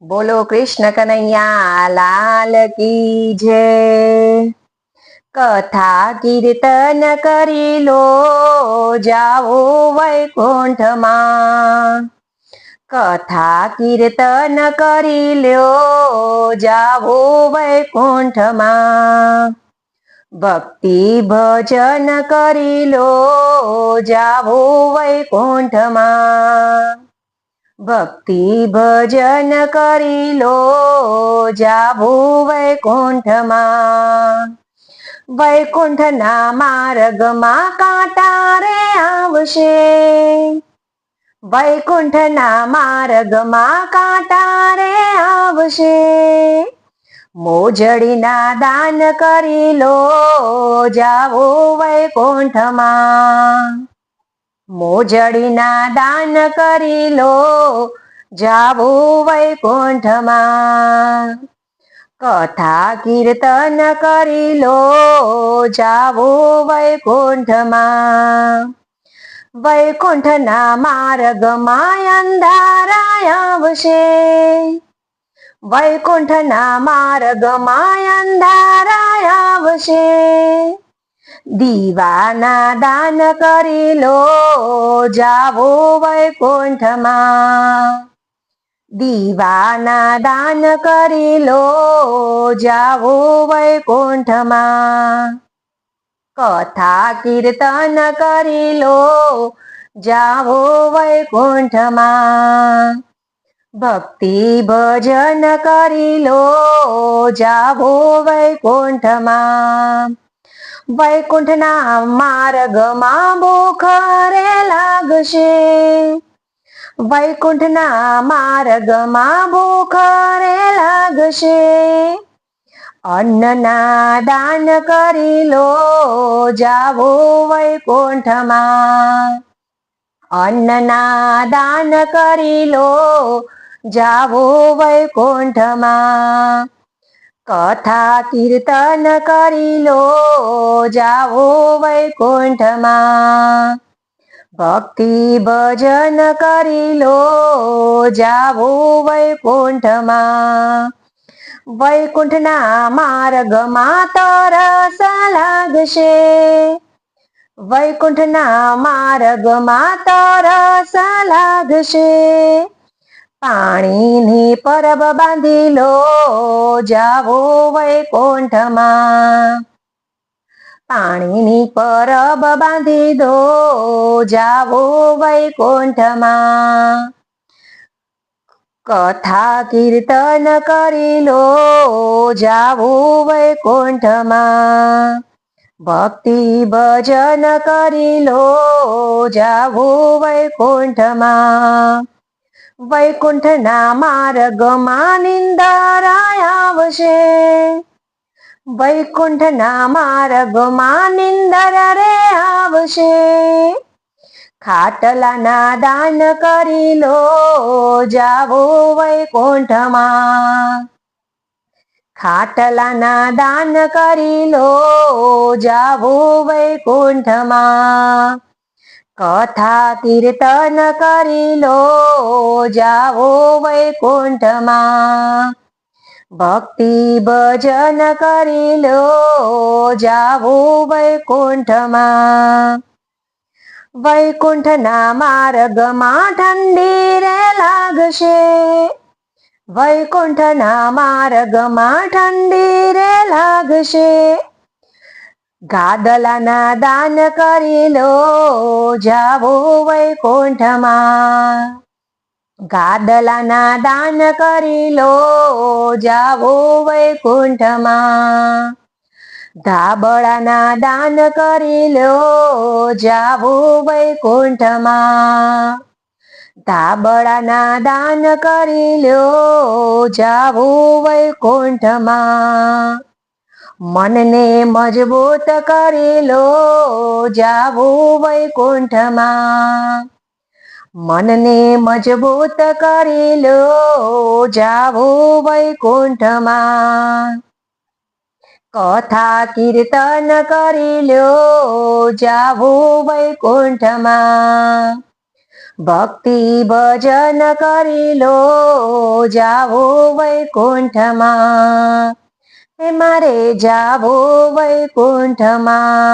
બોલો કૃષ્ણ કનૈયા લાલ કી જય। કથા કીર્તન કરી લો જાઓ વૈકુંઠમાં। કથા કીર્તન કરી લો જાઓ વૈકુંઠમાં। ભક્તિ ભજન કરી લો જાઓ વૈકુંઠમાં। ભક્તિ ભજન કરી લો જાવો વૈકુંઠમાં। વૈકુંઠના માર્ગમાં કાંટા રે આવશે। વૈકુંઠના માર્ગમાં કાંટા રે આવશે। મોજડીના દાન કરી લો જાવો વૈકુંઠમાં। મોજડીના દાન કરી લો જાવો વૈકુંઠમાં। કથા કીર્તન કરી લો જાવો વૈકુંઠમાં। વૈકુંઠના માર્ગમાં અંધારા આવશે। વૈકુંઠના માર્ગમાં અંધારા આવશે। દીવાના દાન કરી લો જાવો વૈકુંઠમાં। દીવાના દાન કરી લો જાવો વૈકુંઠમાં। કથા કીર્તન કરી લો જાવો વૈકુંઠમાં। ભક્તિ ભજન કરી લો જાવો વૈકુંઠમાં। વૈકુંઠના માર્ગમાં ભૂખ રે લાગશે। વૈકુંઠના માર્ગમાં ભૂખ રે લાગશે। અન્નના દાન કરી લો જાવો વૈકુંઠમાં। અન્નના દાન કરી લો જાવો વૈકુંઠમાં। કથા કીર્તન કરી લો જાવો વૈકુંઠમાં। ભક્તિ ભજન કરી લો જાવો વૈકુંઠમાં। વૈકુંઠના માર્ગમાં તરસ લાગશે। વૈકુંઠના માર્ગમાં તરસ લાગશે। પાણીની પરબ બાંધી લો જાવો વૈકુંઠમાં। પાણીની પરબ બાંધી દો જાવો વૈકુંઠમાં। કથા કીર્તન કરી લો જાવો વૈકુંઠમાં। ભક્તિ ભજન કરી લો જાવો વૈકુંઠમાં। વૈકુંઠના માર્ગમાં નિંદરા આવશે। વૈકુંઠના માર્ગમાં નિંદર રે આવશે। ખાટલાના દાન કરી લો જાવો વૈકુંઠમાં। ખાટલાના દાન કરી લો જાવો વૈકુંઠમાં। કથા કીર્તન કરી લો જાવો વૈકુંઠમાં। ભક્તિ ભજન કરી લો જાવો વૈકુંઠમાં। વૈકુંઠના માર્ગમાં ઠંડી રે લાગશે। વૈકુંઠના માર્ગમાં ઠંડી રે લાગશે। ગાદલાના દાન કરી લો જાવો વૈકુંઠમાં। ગાદલાના દાન કરી લો જાવો વૈકુંઠમાં। ધાબળાના દાન કરી લો જાવો વૈકુંઠમાં। ધાબળાના દાન કરી લો જાવો વૈકુંઠમાં। મનને મજબૂત કરી લો જાવો વૈકુંઠમાં। મનને મજબૂત કરી લો જાવો વૈકુંઠમાં। કથા કીર્તન કરી લો જાવો વૈકુંઠમાં। ભક્તિ ભજન કરી લો જાવો વૈકુંઠમાં, હે મારે જાવો વૈકુંઠમાં.